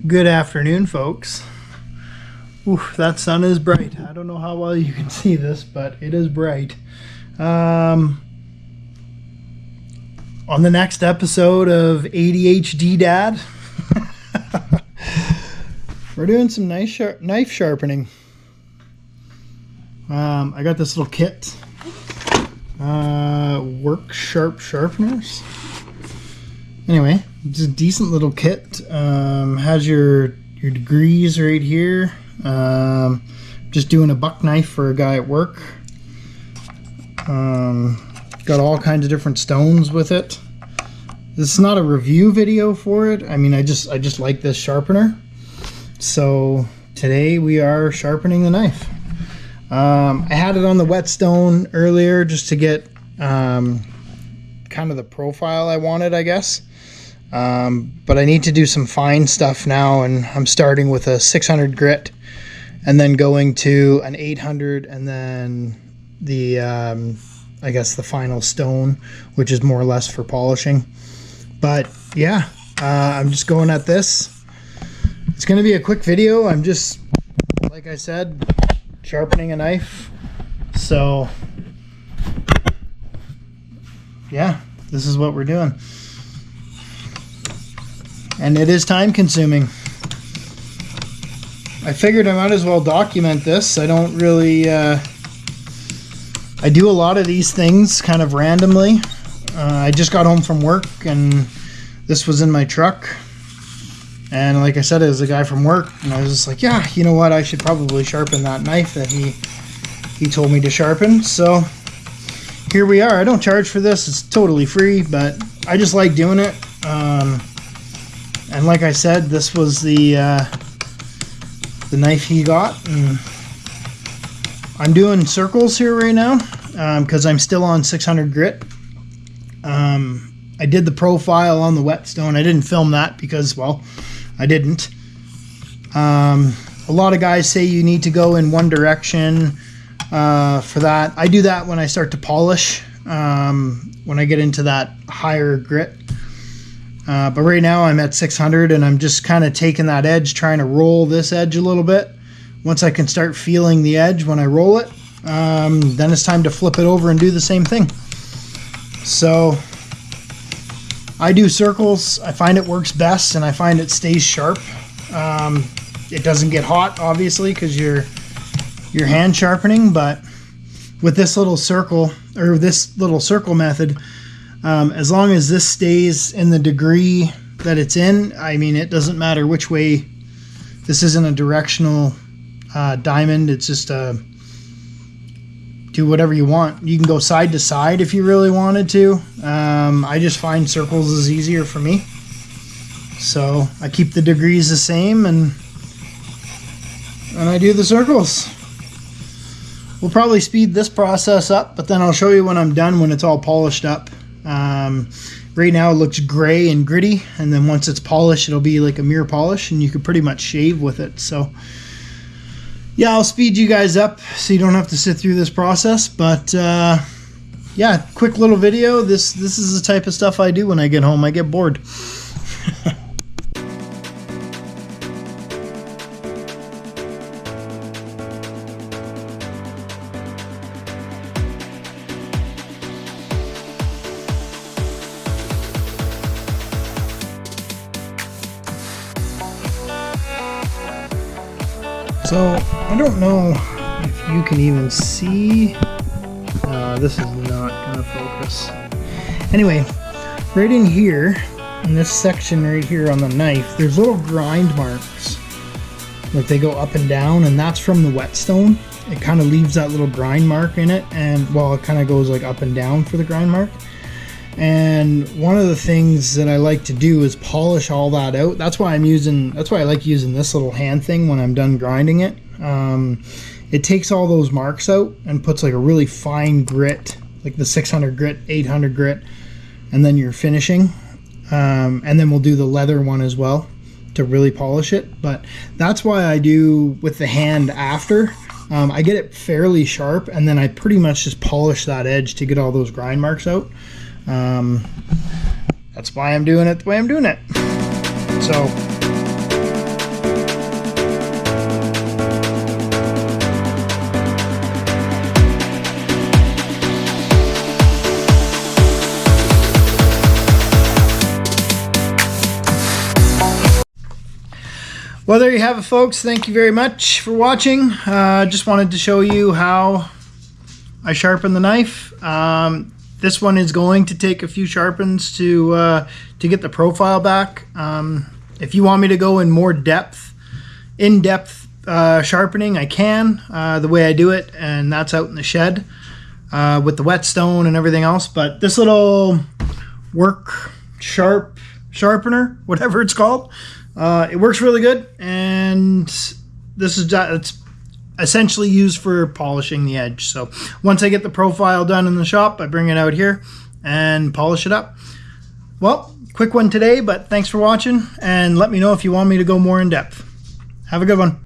Good afternoon, folks. Ooh, that sun is bright. I don't know how well you can see this, but it is bright. On the next episode of ADHD Dad, we're doing some knife sharpening. I got this little kit, Work Sharp Sharpeners. Anyway, it's a decent little kit. Has your degrees right here. Just doing a buck knife for a guy at work. Got all kinds of different stones with it. This is not a review video for it. I mean, I just like this sharpener. So today we are sharpening the knife. I had it on the whetstone earlier just to get kind of the profile I wanted, I guess. But I need to do some fine stuff now, and I'm starting with a 600 grit and then going to an 800 and then the I guess the final stone, which is more or less for polishing. But yeah, I'm just going at this. It's going to be a quick video. I'm just, like I said, sharpening a knife. So yeah, this is what we're doing. And it is time consuming. I figured I might as well document this. I don't really, I do a lot of these things kind of randomly. I just got home from work and this was in my truck. And like I said, it was a guy from work. And I was just like, yeah, you know what? I should probably sharpen that knife that he told me to sharpen. So here we are. I don't charge for this. It's totally free, but I just like doing it. And like I said, this was the knife he got, and I'm doing circles here right now because I'm still on 600 grit. I did the profile on the whetstone. I didn't film that because, well, I didn't. A lot of guys say you need to go in one direction for that. I do that when I start to polish, when I get into that higher grit. But right now I'm at 600 and I'm just kind of taking that edge, trying to roll this edge a little bit. Once I can start feeling the edge when I roll it, then it's time to flip it over and do the same thing. So I do circles. I find it works best and I find it stays sharp. It doesn't get hot, obviously, because you're hand sharpening, but with this little circle, or this little circle method, as long as this stays in the degree that it's in, I mean, it doesn't matter which way. This isn't a directional diamond. It's just do whatever you want. You can go side to side if you really wanted to. I just find circles is easier for me. So I keep the degrees the same and I do the circles. We'll probably speed this process up, but then I'll show you when I'm done, when it's all polished up. Right now it looks gray and gritty, and then once it's polished it'll be like a mirror polish and you can pretty much shave with it. So yeah, I'll speed you guys up so you don't have to sit through this process, but yeah, quick little video. This is the type of stuff I do when I get home. I get bored. So, I don't know if you can even see, this is not going to focus. Anyway, right in here, in this section right here on the knife, there's little grind marks. Like they go up and down, and that's from the whetstone. It kind of leaves that little grind mark in it, and well, it kind of goes like up and down for the grind mark. And one of the things that I like to do is polish all that out. That's why I like using this little hand thing when I'm done grinding it. It takes all those marks out and puts like a really fine grit, like the 600 grit, 800 grit, and then you're finishing. And then we'll do the leather one as well to really polish it. But that's why I do with the hand after. I get it fairly sharp, and then I pretty much just polish that edge to get all those grind marks out. That's why I'm doing it the way I'm doing it. So Well, there you have it, folks. Thank you very much for watching. Just wanted to show you how I sharpen the knife. This one is going to take a few sharpens to get the profile back. If you want me to go in more in-depth sharpening, I can, the way I do it, and that's out in the shed with the whetstone and everything else. But this little work sharpener, whatever it's called, it works really good, and this is it's essentially used for polishing the edge. So once I get the profile done in the shop, I bring it out here and polish it up. Well, quick one today, but thanks for watching, and let me know if you want me to go more in depth. Have a good one.